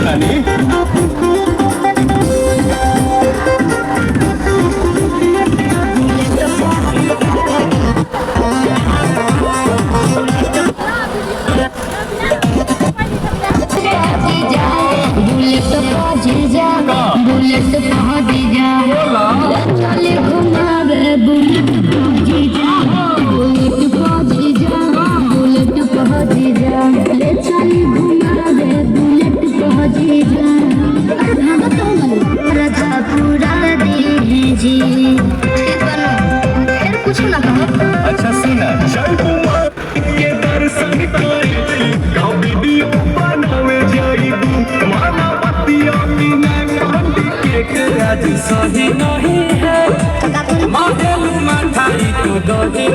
तानी बुलेट पहुंची जा चले घुमावे बुलेट पहुंची जा बुलेट पहुंची जा बुलेट पहुंची जा ले चले घुमावे बुलेट पहुंची जा राधा पूरा दे जी फिर कुछ ना कहो। अच्छा सुना चल कुमार के दर्शन करे गाँव वीडियो बनावे जाइबू माना बतिया आज सही नहीं है माधेलू माठाई तो दही